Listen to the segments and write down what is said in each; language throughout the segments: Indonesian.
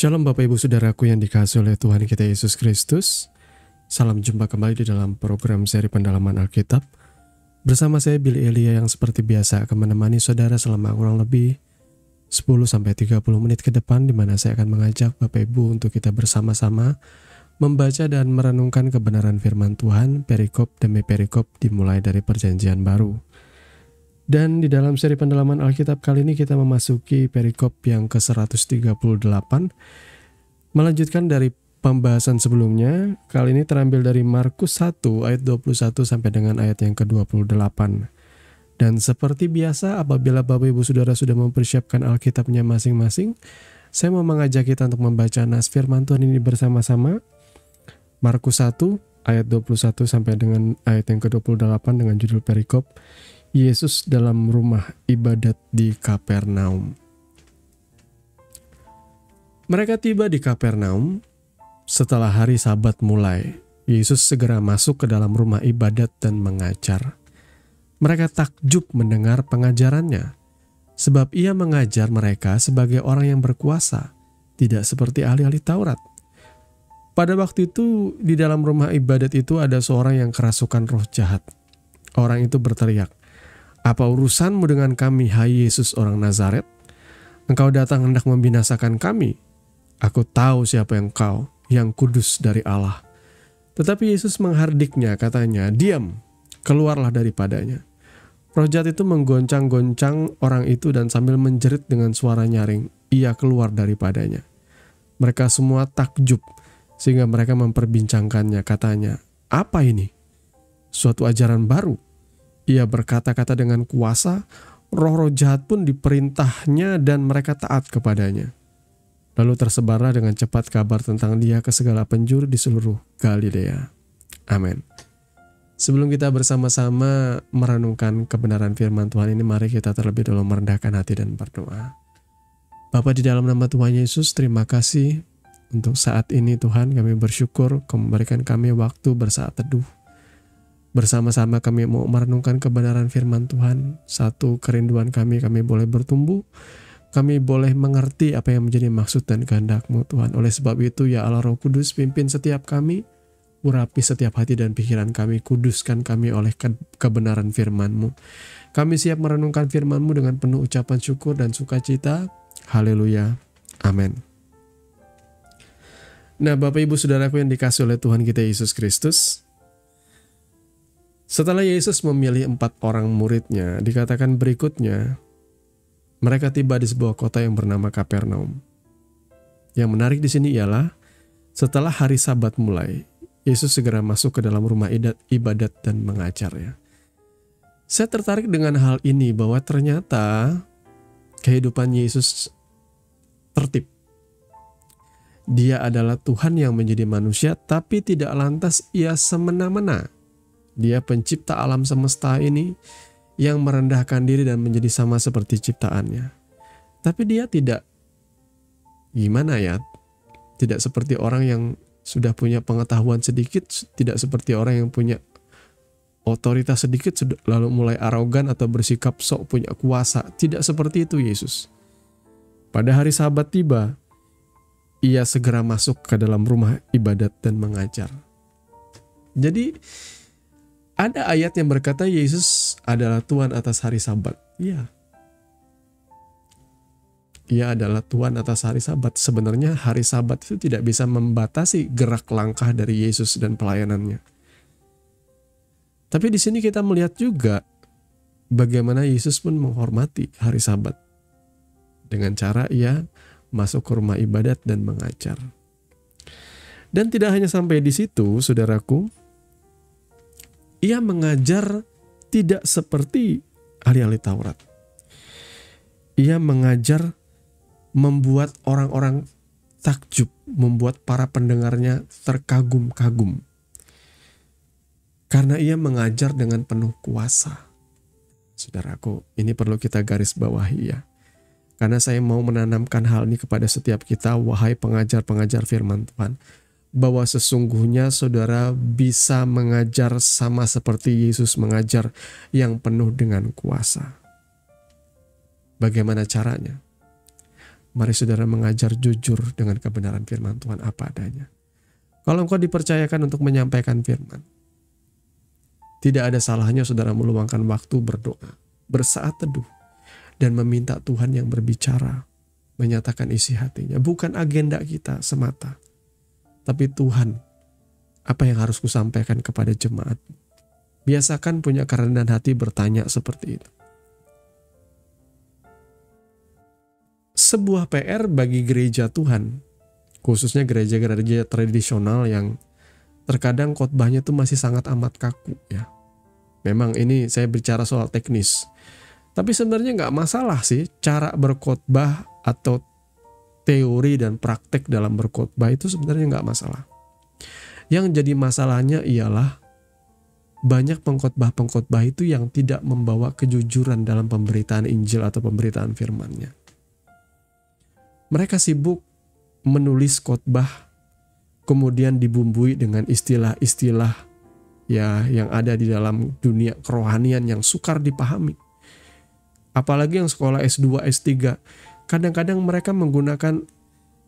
Shalom Bapak Ibu Saudaraku yang dikasihi oleh Tuhan kita Yesus Kristus. Salam jumpa kembali di dalam program seri pendalaman Alkitab. Bersama saya Billy Elia yang seperti biasa akan menemani saudara selama kurang lebih 10-30 menit ke depan, di mana saya akan mengajak Bapak Ibu untuk kita bersama-sama membaca dan merenungkan kebenaran firman Tuhan perikop demi perikop dimulai dari Perjanjian Baru. Dan di dalam seri pendalaman Alkitab kali ini kita memasuki perikop yang ke-138. Melanjutkan dari pembahasan sebelumnya, kali ini terambil dari Markus 1 ayat 21 sampai dengan ayat yang ke-28. Dan seperti biasa, apabila Bapak Ibu Saudara sudah mempersiapkan Alkitabnya masing-masing, saya mau mengajak kita untuk membaca nas firman Tuhan ini bersama-sama. Markus 1 ayat 21 sampai dengan ayat yang ke-28 dengan judul perikop Yesus dalam rumah ibadat di Kapernaum. Mereka tiba di Kapernaum setelah hari Sabat mulai. Yesus segera masuk ke dalam rumah ibadat dan mengajar. Mereka takjub mendengar pengajarannya, sebab ia mengajar mereka sebagai orang yang berkuasa, tidak seperti ahli-ahli Taurat. Pada waktu itu, di dalam rumah ibadat itu ada seorang yang kerasukan roh jahat. Orang itu berteriak, "Apa urusanmu dengan kami, hai Yesus orang Nazaret? Engkau datang hendak membinasakan kami. Aku tahu siapa engkau, yang kudus dari Allah." Tetapi Yesus menghardiknya, katanya, "Diam, keluarlah daripadanya." Roh jahat itu menggoncang-goncang orang itu dan sambil menjerit dengan suara nyaring, ia keluar daripadanya. Mereka semua takjub, sehingga mereka memperbincangkannya, katanya, "Apa ini? Suatu ajaran baru. Ia berkata-kata dengan kuasa, roh-roh jahat pun diperintahnya dan mereka taat kepadanya." Lalu tersebarlah dengan cepat kabar tentang dia ke segala penjuru di seluruh Galilea. Amin. Sebelum kita bersama-sama merenungkan kebenaran firman Tuhan ini, mari kita terlebih dahulu merendahkan hati dan berdoa. Bapa, di dalam nama Tuhan Yesus, terima kasih untuk saat ini Tuhan. Kami bersyukur Kau memberikan kami waktu bersaat teduh. Bersama-sama kami mau merenungkan kebenaran firman Tuhan. Satu kerinduan kami boleh bertumbuh. Kami boleh mengerti apa yang menjadi maksud dan kehendak-Mu Tuhan. Oleh sebab itu ya Allah Roh Kudus, pimpin setiap kami. Urapi setiap hati dan pikiran kami. Kuduskan kami oleh kebenaran firman-Mu. Kami siap merenungkan firman-Mu dengan penuh ucapan syukur dan sukacita. Haleluya. Amin. Nah, Bapak Ibu Saudaraku yang dikasihi oleh Tuhan kita Yesus Kristus, setelah Yesus memilih 4 orang muridnya, dikatakan berikutnya, mereka tiba di sebuah kota yang bernama Kapernaum. Yang menarik di sini ialah, setelah hari Sabat mulai, Yesus segera masuk ke dalam rumah ibadat dan mengajarnya. Saya tertarik dengan hal ini bahwa ternyata kehidupan Yesus tertib. Dia adalah Tuhan yang menjadi manusia, tapi tidak lantas ia semena-mena. Dia pencipta alam semesta ini yang merendahkan diri dan menjadi sama seperti ciptaannya. Tapi dia tidak, tidak seperti orang yang sudah punya pengetahuan sedikit, tidak seperti orang yang punya otoritas sedikit, lalu mulai arogan atau bersikap sok punya kuasa. Tidak seperti itu Yesus. Pada hari Sabat tiba, ia segera masuk ke dalam rumah ibadat dan mengajar. Jadi, ada ayat yang berkata Yesus adalah Tuhan atas hari Sabat. Iya. Ia adalah Tuhan atas hari Sabat. Sebenarnya hari Sabat itu tidak bisa membatasi gerak langkah dari Yesus dan pelayanannya. Tapi di sini kita melihat juga bagaimana Yesus pun menghormati hari Sabat. Dengan cara ia masuk ke rumah ibadat dan mengajar. Dan tidak hanya sampai di situ, saudaraku, ia mengajar tidak seperti ahli-ahli Taurat. Ia mengajar membuat orang-orang takjub, membuat para pendengarnya terkagum-kagum. Karena ia mengajar dengan penuh kuasa. Saudaraku, ini perlu kita garis bawahi ya. Karena saya mau menanamkan hal ini kepada setiap kita, wahai pengajar-pengajar firman Tuhan, bahwa sesungguhnya saudara bisa mengajar sama seperti Yesus mengajar, yang penuh dengan kuasa. Bagaimana caranya? Mari saudara mengajar jujur dengan kebenaran firman Tuhan apa adanya. Kalau engkau dipercayakan untuk menyampaikan firman, tidak ada salahnya saudara meluangkan waktu berdoa, bersaat teduh, dan meminta Tuhan yang berbicara, menyatakan isi hatinya. Bukan agenda kita semata, tapi Tuhan, apa yang harus kusampaikan kepada jemaat. Biasakan punya kerendahan hati bertanya seperti itu. Sebuah PR bagi gereja Tuhan, khususnya gereja-gereja tradisional yang terkadang khotbahnya itu masih sangat amat kaku ya. Memang ini saya bicara soal teknis. Tapi sebenarnya nggak masalah sih cara berkhotbah atau teori dan praktek dalam berkhotbah itu sebenarnya nggak masalah. Yang jadi masalahnya ialah banyak pengkhotbah-pengkhotbah itu yang tidak membawa kejujuran dalam pemberitaan Injil atau pemberitaan firman-Nya. Mereka sibuk menulis khotbah kemudian dibumbui dengan istilah-istilah ya yang ada di dalam dunia kerohanian yang sukar dipahami. Apalagi yang sekolah S2, S3, kadang-kadang mereka menggunakan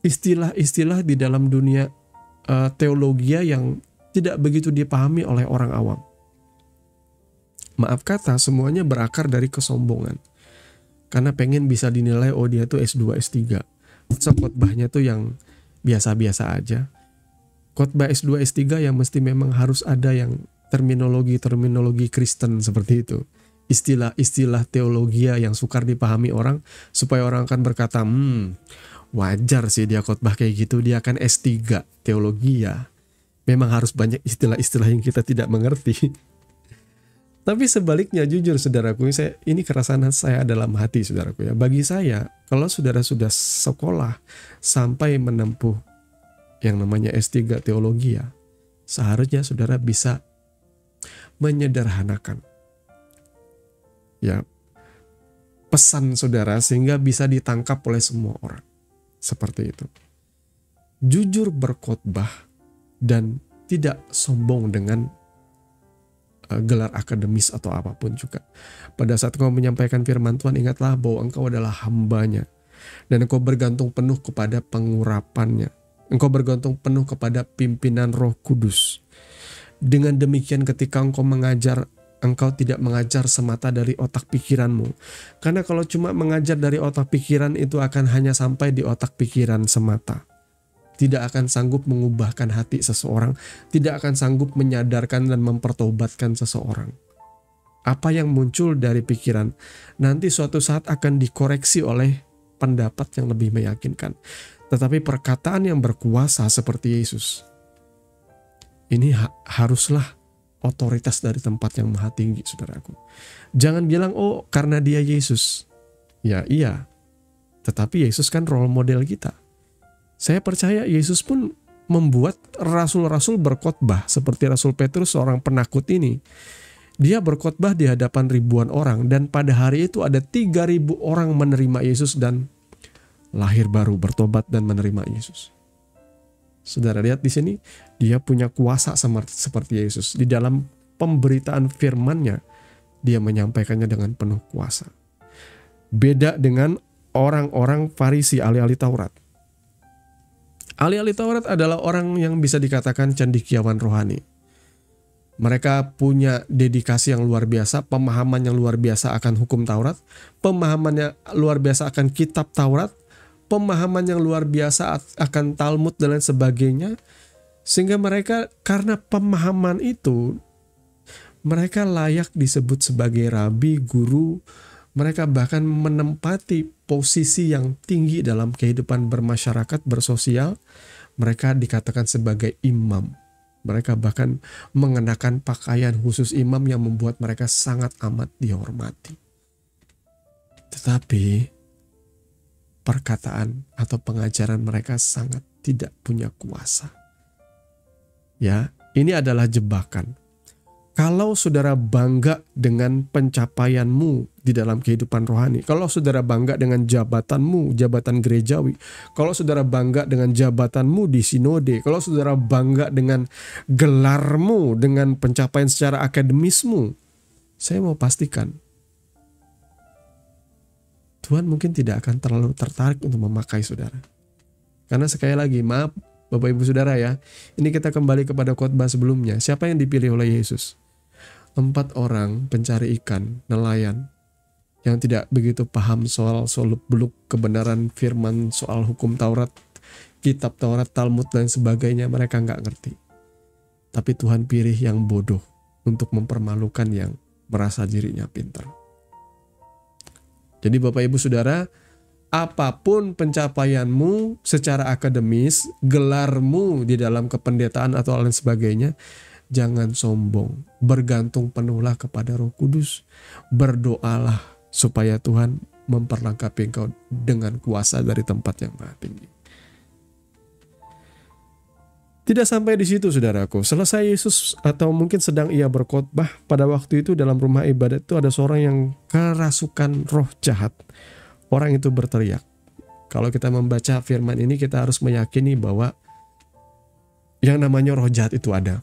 istilah-istilah di dalam dunia teologi yang tidak begitu dipahami oleh orang awam. Maaf kata, semuanya berakar dari kesombongan. Karena pengen bisa dinilai, oh dia tuh S2, S3. So khotbahnya tuh yang biasa-biasa aja. Khotbah S2, S3 yang mesti memang harus ada yang terminologi Kristen seperti itu. Istilah-istilah teologi yang sukar dipahami orang, supaya orang akan berkata, wajar sih dia khotbah kayak gitu, dia kan S3 teologi ya. Memang harus banyak istilah-istilah yang kita tidak mengerti. Tapi sebaliknya, jujur saudaraku, ini keresahan saya dalam hati saudaraku ya. Bagi saya, kalau saudara sudah sekolah sampai menempuh yang namanya S3 teologi ya, seharusnya saudara bisa menyederhanakan ya pesan saudara sehingga bisa ditangkap oleh semua orang. Seperti itu. Jujur berkhotbah dan tidak sombong dengan gelar akademis atau apapun juga. Pada saat engkau menyampaikan firman Tuhan, ingatlah bahwa engkau adalah hambanya. Dan engkau bergantung penuh kepada pengurapannya. Engkau bergantung penuh kepada pimpinan Roh Kudus. Dengan demikian ketika engkau mengajar, engkau tidak mengajar semata dari otak pikiranmu. Karena kalau cuma mengajar dari otak pikiran itu akan hanya sampai di otak pikiran semata. Tidak akan sanggup mengubahkan hati seseorang, tidak akan sanggup menyadarkan dan mempertobatkan seseorang. Apa yang muncul dari pikiran nanti suatu saat akan dikoreksi oleh pendapat yang lebih meyakinkan. Tetapi perkataan yang berkuasa seperti Yesus, ini haruslah otoritas dari tempat yang maha tinggi, saudaraku. Jangan bilang, oh karena dia Yesus. Ya iya, tetapi Yesus kan role model kita. Saya percaya Yesus pun membuat rasul-rasul berkhotbah seperti Rasul Petrus, seorang penakut ini. Dia berkhotbah di hadapan ribuan orang dan pada hari itu ada 3.000 orang menerima Yesus dan lahir baru, bertobat dan menerima Yesus. Saudara lihat di sini, dia punya kuasa seperti Yesus. Di dalam pemberitaan firman-Nya, dia menyampaikannya dengan penuh kuasa. Beda dengan orang-orang Farisi, ahli-ahli Taurat. Ahli-ahli Taurat adalah orang yang bisa dikatakan cendekiawan rohani. Mereka punya dedikasi yang luar biasa, pemahaman yang luar biasa akan hukum Taurat, pemahaman yang luar biasa akan kitab Taurat, pemahaman yang luar biasa akan Talmud dan lain sebagainya. Sehingga mereka, karena pemahaman itu, mereka layak disebut sebagai rabi, guru. Mereka bahkan menempati posisi yang tinggi dalam kehidupan bermasyarakat, bersosial. Mereka dikatakan sebagai imam. Mereka bahkan mengenakan pakaian khusus imam yang membuat mereka sangat amat dihormati. Tetapi perkataan atau pengajaran mereka sangat tidak punya kuasa. Ya, ini adalah jebakan. Kalau saudara bangga dengan pencapaianmu di dalam kehidupan rohani, kalau saudara bangga dengan jabatanmu, jabatan gerejawi, kalau saudara bangga dengan jabatanmu di sinode, kalau saudara bangga dengan gelarmu, dengan pencapaian secara akademismu, saya mau pastikan Tuhan mungkin tidak akan terlalu tertarik untuk memakai saudara. Karena sekali lagi, maaf Bapak Ibu Saudara ya, ini kita kembali kepada khotbah sebelumnya. Siapa yang dipilih oleh Yesus? 4 orang pencari ikan, nelayan, yang tidak begitu paham soal seluk-beluk kebenaran firman, soal hukum Taurat, kitab Taurat, Talmud, dan sebagainya. Mereka nggak ngerti. Tapi Tuhan pilih yang bodoh untuk mempermalukan yang merasa dirinya pintar. Jadi Bapak Ibu Saudara, apapun pencapaianmu secara akademis, gelarmu di dalam kependetaan atau lain sebagainya, jangan sombong. Bergantung penuhlah kepada Roh Kudus. Berdoalah supaya Tuhan memperlengkapi engkau dengan kuasa dari tempat yang maha tinggi. Tidak sampai di situ saudaraku. Selesai Yesus atau mungkin sedang ia berkhotbah, pada waktu itu dalam rumah ibadat itu ada seorang yang kerasukan roh jahat. Orang itu berteriak. Kalau kita membaca firman ini, kita harus meyakini bahwa yang namanya roh jahat itu ada.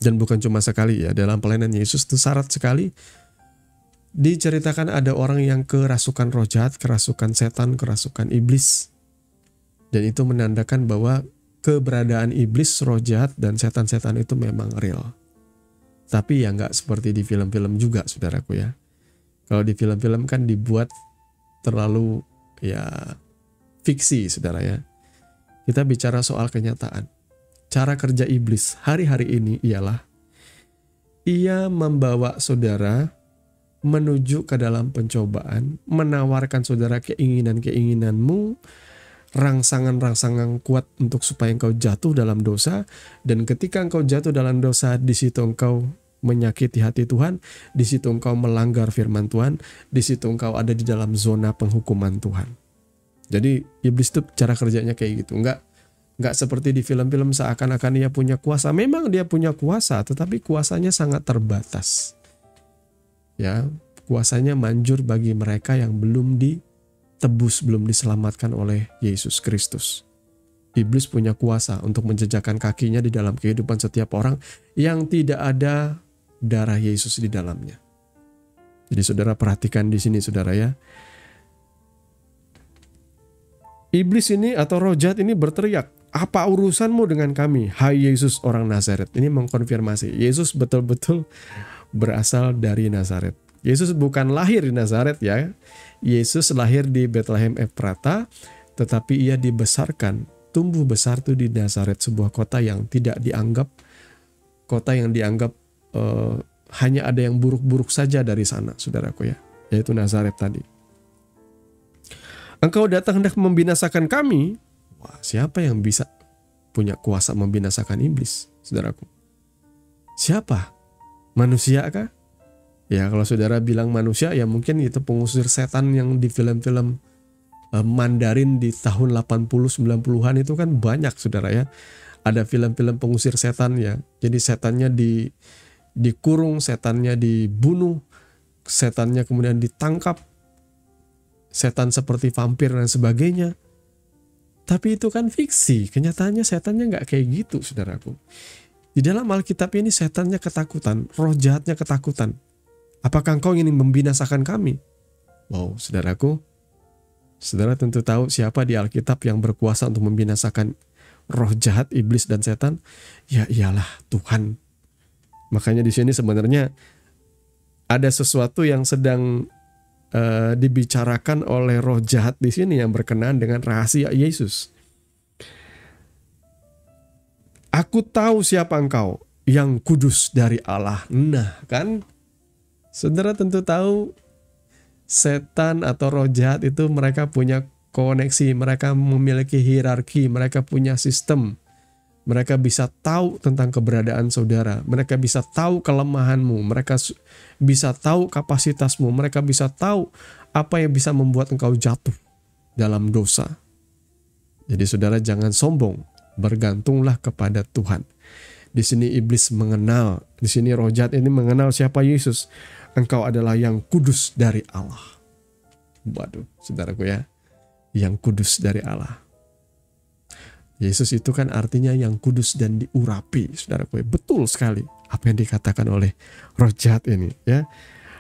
Dan bukan cuma sekali ya, dalam pelayanan Yesus itu syarat sekali diceritakan ada orang yang kerasukan roh jahat, kerasukan setan, kerasukan iblis. Dan itu menandakan bahwa keberadaan iblis, roh jahat, dan setan-setan itu memang real. Tapi ya nggak seperti di film-film juga saudaraku ya. Kalau di film-film kan dibuat terlalu ya fiksi saudara ya. Kita bicara soal kenyataan. Cara kerja iblis hari-hari ini ialah ia membawa saudara menuju ke dalam pencobaan, menawarkan saudara keinginan-keinginanmu, rangsangan-rangsangan kuat untuk supaya engkau jatuh dalam dosa. Dan ketika engkau jatuh dalam dosa, di situ engkau menyakiti hati Tuhan, di situ engkau melanggar firman Tuhan, di situ engkau ada di dalam zona penghukuman Tuhan. Jadi iblis itu cara kerjanya kayak gitu. Enggak seperti di film-film seakan-akan dia punya kuasa. Memang dia punya kuasa, tetapi kuasanya sangat terbatas. Ya, kuasanya manjur bagi mereka yang belum ditebus, belum diselamatkan oleh Yesus Kristus. Iblis punya kuasa untuk menjejakkan kakinya di dalam kehidupan setiap orang yang tidak ada darah Yesus di dalamnya. Jadi saudara perhatikan di sini saudara ya. Iblis ini atau roh jahat ini berteriak, "Apa urusanmu dengan kami, hai Yesus orang Nazaret?" Ini mengkonfirmasi Yesus betul-betul berasal dari Nazaret. Yesus bukan lahir di Nazaret ya. Yesus lahir di Bethlehem Efrata, tetapi ia dibesarkan, tumbuh besar tuh di Nazaret, sebuah kota yang tidak dianggap, kota yang dianggap hanya ada yang buruk-buruk saja dari sana, saudaraku ya, yaitu Nazaret tadi. Engkau datang hendak membinasakan kami. Wah, siapa yang bisa punya kuasa membinasakan iblis, saudaraku? Siapa? Manusia kah? Ya kalau saudara bilang manusia, ya mungkin itu pengusir setan yang di film-film Mandarin di tahun 80-90-an itu kan banyak saudara ya. Ada film-film pengusir setan ya. Jadi setannya dikurung, setannya dibunuh, setannya kemudian ditangkap. Setan seperti vampir dan sebagainya. Tapi itu kan fiksi. Kenyataannya setannya nggak kayak gitu saudaraku. Di dalam Alkitab ini setannya ketakutan, roh jahatnya ketakutan. Apakah engkau ingin membinasakan kami? Wow, saudaraku, saudara tentu tahu siapa di Alkitab yang berkuasa untuk membinasakan roh jahat, iblis, dan setan? Ya iyalah Tuhan. Makanya di sini sebenarnya ada sesuatu yang sedang dibicarakan oleh roh jahat di sini yang berkenaan dengan rahasia Yesus. Aku tahu siapa engkau, yang kudus dari Allah. Nah kan, saudara tentu tahu setan atau roh jahat itu mereka punya koneksi, mereka memiliki hierarki, mereka punya sistem. Mereka bisa tahu tentang keberadaan saudara, mereka bisa tahu kelemahanmu, mereka bisa tahu kapasitasmu, mereka bisa tahu apa yang bisa membuat engkau jatuh dalam dosa. Jadi saudara jangan sombong, bergantunglah kepada Tuhan. Di sini iblis mengenal, di sini roh jahat ini mengenal siapa Yesus. Engkau adalah yang kudus dari Allah. Waduh, saudaraku ya, yang kudus dari Allah. Yesus itu kan artinya yang kudus dan diurapi, saudaraku. Betul sekali apa yang dikatakan oleh roh jahat ini, ya.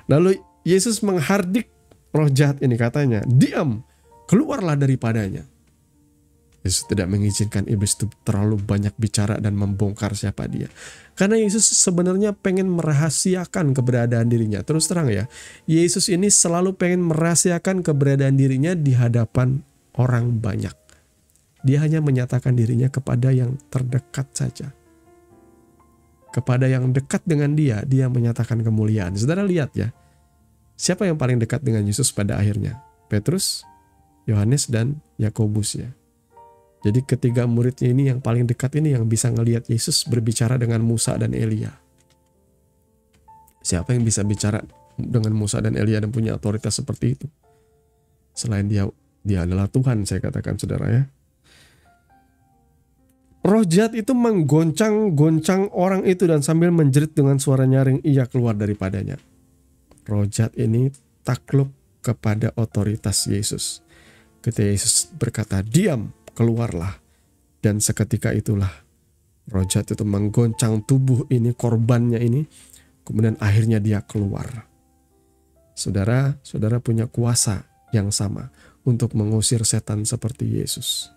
Lalu Yesus menghardik roh jahat ini katanya, diam, keluarlah daripadanya. Yesus tidak mengizinkan iblis itu terlalu banyak bicara dan membongkar siapa dia. Karena Yesus sebenarnya pengen merahasiakan keberadaan dirinya. Terus terang ya, Yesus ini selalu pengen merahasiakan keberadaan dirinya di hadapan orang banyak. Dia hanya menyatakan dirinya kepada yang terdekat saja. Kepada yang dekat dengan dia menyatakan kemuliaan. Saudara lihat ya, siapa yang paling dekat dengan Yesus pada akhirnya? Petrus, Yohanes, dan Yakobus ya. Jadi ketiga muridnya ini yang paling dekat ini yang bisa ngelihat Yesus berbicara dengan Musa dan Elia. Siapa yang bisa bicara dengan Musa dan Elia dan punya otoritas seperti itu? Selain dia adalah Tuhan, saya katakan saudara ya. Roh jahat itu menggoncang-goncang orang itu dan sambil menjerit dengan suara nyaring ia keluar daripadanya. Roh jahat ini takluk kepada otoritas Yesus. Ketika Yesus berkata, diam, keluarlah. Dan seketika itulah roh jahat itu menggoncang tubuh ini, korbannya ini. Kemudian akhirnya dia keluar. Saudara punya kuasa yang sama untuk mengusir setan seperti Yesus.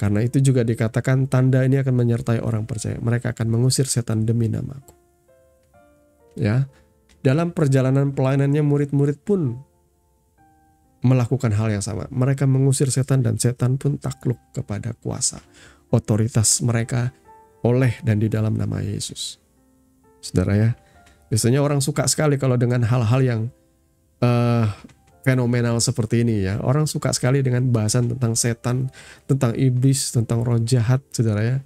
Karena itu juga dikatakan tanda ini akan menyertai orang percaya. Mereka akan mengusir setan demi namaku. Ya, dalam perjalanan pelayanannya murid-murid pun melakukan hal yang sama. Mereka mengusir setan dan setan pun takluk kepada kuasa otoritas mereka oleh dan di dalam nama Yesus. Saudara ya, biasanya orang suka sekali kalau dengan hal-hal yang fenomenal seperti ini ya. Orang suka sekali dengan bahasan tentang setan, tentang iblis, tentang roh jahat, saudara ya.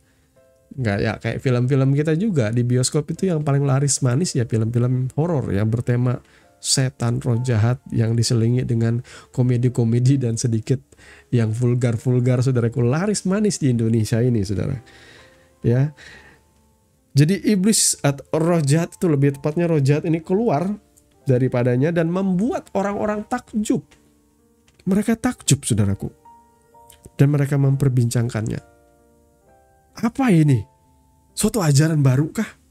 Nggak ya kayak film-film kita juga di bioskop itu yang paling laris manis ya film-film horor yang bertema setan, roh jahat yang diselingi dengan komedi-komedi dan sedikit yang vulgar-vulgar, saudaraku. Laris manis di Indonesia ini, saudara. Ya. Jadi iblis atau roh jahat itu, lebih tepatnya roh jahat ini keluar daripadanya dan membuat orang-orang takjub. Mereka takjub, saudaraku. Dan mereka memperbincangkannya. Apa ini? Suatu ajaran baru kah?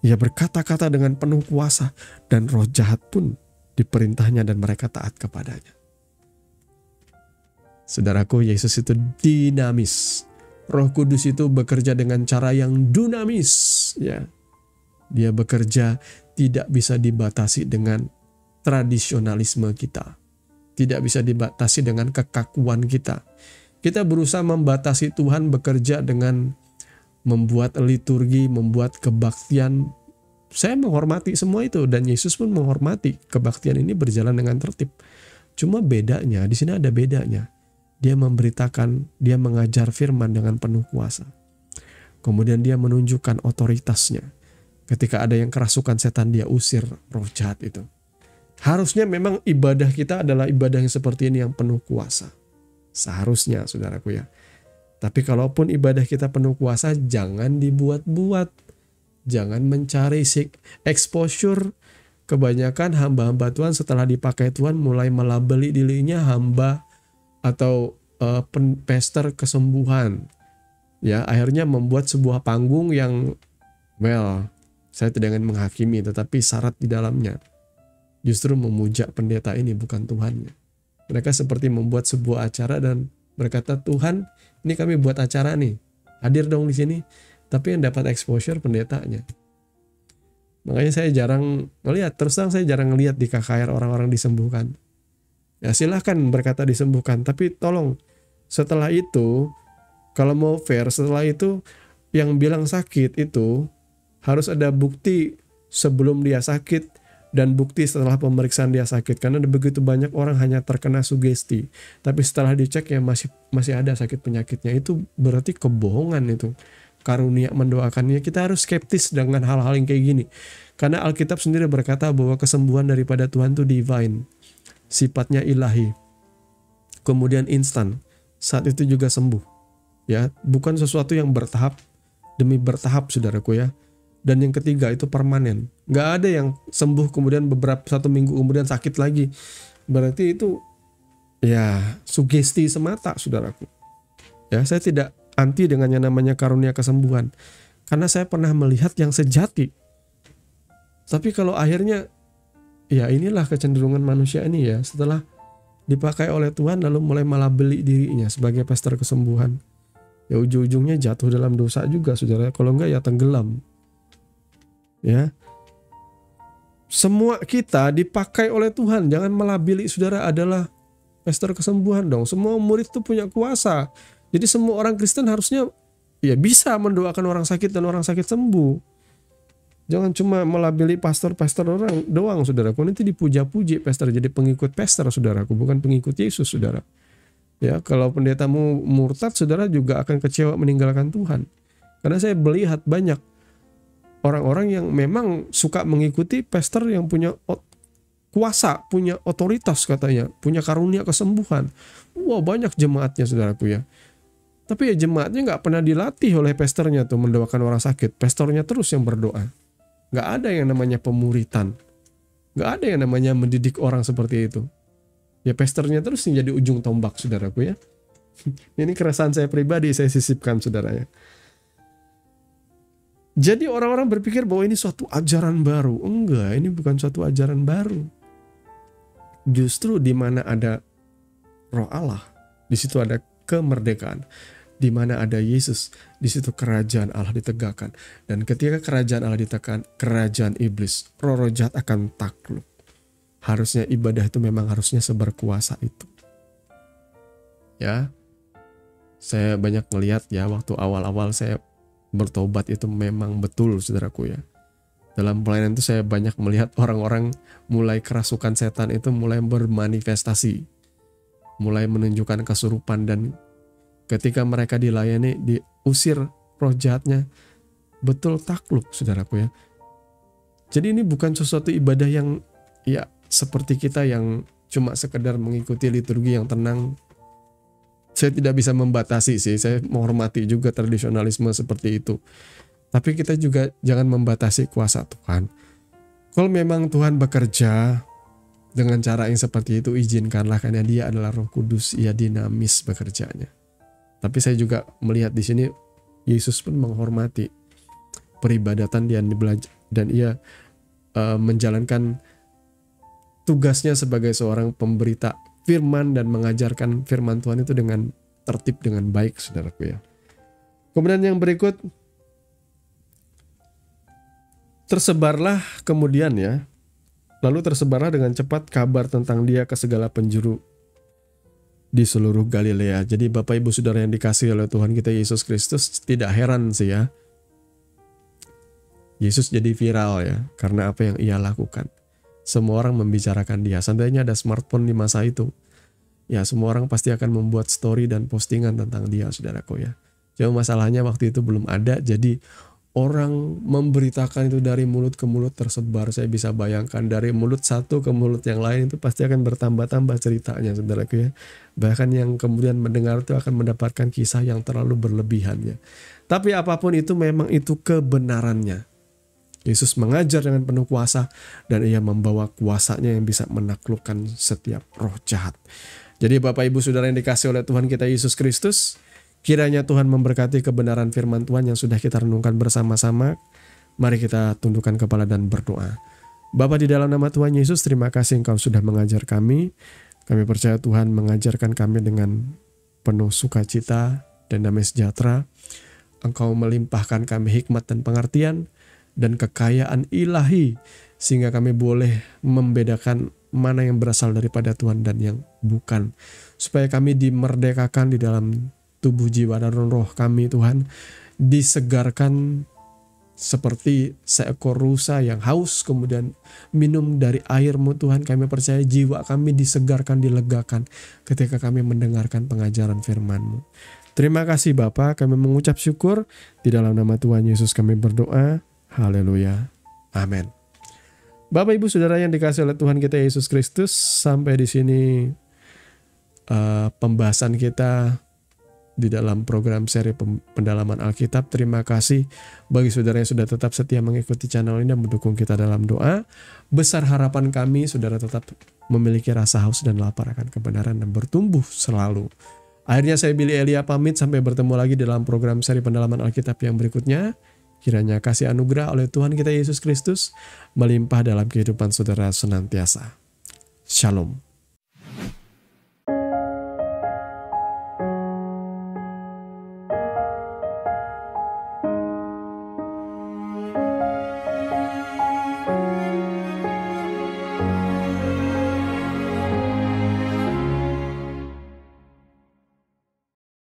Ia berkata-kata dengan penuh kuasa dan roh jahat pun diperintahnya dan mereka taat kepadanya. Saudaraku, Yesus itu dinamis. Roh Kudus itu bekerja dengan cara yang dinamis. Ya, dia bekerja tidak bisa dibatasi dengan tradisionalisme kita. Tidak bisa dibatasi dengan kekakuan kita. Kita berusaha membatasi Tuhan bekerja dengan membuat liturgi, membuat kebaktian. Saya menghormati semua itu dan Yesus pun menghormati kebaktian ini berjalan dengan tertib. Cuma bedanya, di sini ada bedanya. Dia memberitakan, dia mengajar firman dengan penuh kuasa. Kemudian dia menunjukkan otoritasnya. Ketika ada yang kerasukan setan, dia usir roh jahat itu. Harusnya memang ibadah kita adalah ibadah yang seperti ini yang penuh kuasa. Seharusnya, saudaraku ya. Tapi kalaupun ibadah kita penuh kuasa, jangan dibuat-buat. Jangan mencari exposure. Kebanyakan hamba-hamba Tuhan setelah dipakai Tuhan mulai melabeli dirinya hamba atau pester kesembuhan. Ya, akhirnya membuat sebuah panggung yang, saya tidak ingin menghakimi, tetapi syarat di dalamnya justru memuja pendeta ini, bukan Tuhannya. Mereka seperti membuat sebuah acara dan berkata, Tuhan, ini kami buat acara nih, hadir dong di sini. Tapi yang dapat exposure pendetanya. Makanya saya jarang melihat, terus terang saya jarang melihat di KKR orang-orang disembuhkan. Ya silahkan berkata disembuhkan, tapi tolong setelah itu, kalau mau fair, setelah itu yang bilang sakit itu harus ada bukti sebelum dia sakit dan bukti setelah pemeriksaan dia sakit. Karena ada begitu banyak orang hanya terkena sugesti, tapi setelah dicek ya masih ada sakit penyakitnya. Itu berarti kebohongan itu. Karunia mendoakannya, kita harus skeptis dengan hal-hal yang kayak gini. Karena Alkitab sendiri berkata bahwa kesembuhan daripada Tuhan itu divine. Sifatnya ilahi. Kemudian instan. Saat itu juga sembuh. Ya, bukan sesuatu yang bertahap demi bertahap, saudaraku ya. Dan yang ketiga itu permanen. Gak ada yang sembuh kemudian satu minggu kemudian sakit lagi. Berarti itu ya sugesti semata, saudaraku. Ya, saya tidak anti dengan yang namanya karunia kesembuhan. Karena saya pernah melihat yang sejati. Tapi kalau akhirnya ya inilah kecenderungan manusia ini ya. Setelah dipakai oleh Tuhan lalu mulai melabeli dirinya sebagai pester kesembuhan. Ya ujung-ujungnya jatuh dalam dosa juga saudara. Kalau enggak ya tenggelam. Ya. Semua kita dipakai oleh Tuhan. Jangan melabeli saudara adalah pester kesembuhan dong. Semua murid itu punya kuasa. Jadi semua orang Kristen harusnya ya bisa mendoakan orang sakit dan orang sakit sembuh. Jangan cuma melabeli pastor-pastor orang doang saudaraku. Nanti dipuja-puji pastor jadi pengikut pastor saudaraku, bukan pengikut Yesus saudara. Ya, kalau pendetamu murtad saudara juga akan kecewa meninggalkan Tuhan. Karena saya melihat banyak orang-orang yang memang suka mengikuti pastor yang punya kuasa, punya otoritas katanya, punya karunia kesembuhan. Wah, banyak jemaatnya saudaraku ya. Tapi ya jemaatnya nggak pernah dilatih oleh pastornya tuh mendoakan orang sakit. Pastornya terus yang berdoa. Nggak ada yang namanya pemuritan. Nggak ada yang namanya mendidik orang seperti itu. Ya pastornya terus yang jadi ujung tombak saudaraku ya. Ini keresahan saya pribadi, saya sisipkan saudaranya. Jadi orang-orang berpikir bahwa ini suatu ajaran baru. Enggak, ini bukan suatu ajaran baru. Justru di mana ada Roh Allah, di situ ada kemerdekaan. Di mana ada Yesus, di situ kerajaan Allah ditegakkan. Dan ketika kerajaan Allah ditegakkan, kerajaan iblis, roh-roh jahat akan takluk. Harusnya ibadah itu memang harusnya seberkuasa itu. Ya, saya banyak melihat ya waktu awal-awal saya bertobat itu memang betul saudaraku ya. Dalam pelayanan itu saya banyak melihat orang-orang mulai kerasukan setan itu mulai bermanifestasi. Mulai menunjukkan kesurupan dan ketika mereka dilayani, diusir roh jahatnya, betul takluk saudaraku ya. Jadi ini bukan sesuatu ibadah yang ya seperti kita yang cuma sekedar mengikuti liturgi yang tenang. Saya tidak bisa membatasi sih, saya menghormati juga tradisionalisme seperti itu. Tapi kita juga jangan membatasi kuasa Tuhan. Kalau memang Tuhan bekerja dengan cara yang seperti itu, izinkanlah karena Dia adalah Roh Kudus, Ia dinamis bekerjanya. Tapi saya juga melihat di sini Yesus pun menghormati peribadatan dia dan ia menjalankan tugasnya sebagai seorang pemberita firman dan mengajarkan firman Tuhan itu dengan tertib dengan baik saudaraku ya. Kemudian yang berikut, tersebarlah kemudian ya, lalu tersebarlah dengan cepat kabar tentang dia ke segala penjuru di seluruh Galilea. Jadi Bapak Ibu Saudara yang dikasihi oleh Tuhan kita Yesus Kristus, tidak heran sih ya, Yesus jadi viral ya, karena apa yang ia lakukan. Semua orang membicarakan dia. Seandainya ada smartphone di masa itu, ya semua orang pasti akan membuat story dan postingan tentang dia saudaraku ya. Cuma masalahnya waktu itu belum ada, jadi orang memberitakan itu dari mulut ke mulut tersebar. Saya bisa bayangkan dari mulut satu ke mulut yang lain itu pasti akan bertambah-tambah ceritanya saudaraku ya. Bahkan yang kemudian mendengar itu akan mendapatkan kisah yang terlalu berlebihan ya. Tapi apapun itu memang itu kebenarannya. Yesus mengajar dengan penuh kuasa dan ia membawa kuasanya yang bisa menaklukkan setiap roh jahat. Jadi Bapak Ibu Saudara yang dikasihi oleh Tuhan kita Yesus Kristus, kiranya Tuhan memberkati kebenaran firman Tuhan yang sudah kita renungkan bersama-sama. Mari kita tundukkan kepala dan berdoa. Bapa di dalam nama Tuhan Yesus, terima kasih Engkau sudah mengajar kami. Kami percaya Tuhan mengajarkan kami dengan penuh sukacita dan damai sejahtera. Engkau melimpahkan kami hikmat dan pengertian dan kekayaan ilahi sehingga kami boleh membedakan mana yang berasal daripada Tuhan dan yang bukan. Supaya kami dimerdekakan di dalam tubuh, jiwa, dan roh kami Tuhan, disegarkan seperti seekor rusa yang haus kemudian minum dari air-Mu Tuhan. Kami percaya jiwa kami disegarkan, dilegakan ketika kami mendengarkan pengajaran firman-Mu. Terima kasih Bapa, kami mengucap syukur di dalam nama Tuhan Yesus kami berdoa. Haleluya. Amin. Bapak Ibu Saudara yang dikasihi oleh Tuhan kita Yesus Kristus, sampai di sini pembahasan kita di dalam program seri pendalaman Alkitab. Terima kasih bagi saudara yang sudah tetap setia mengikuti channel ini dan mendukung kita dalam doa. Besar harapan kami saudara tetap memiliki rasa haus dan lapar akan kebenaran dan bertumbuh selalu. Akhirnya saya Billy Elia pamit, sampai bertemu lagi dalam program seri pendalaman Alkitab yang berikutnya. Kiranya kasih anugerah oleh Tuhan kita Yesus Kristus melimpah dalam kehidupan saudara senantiasa. Shalom.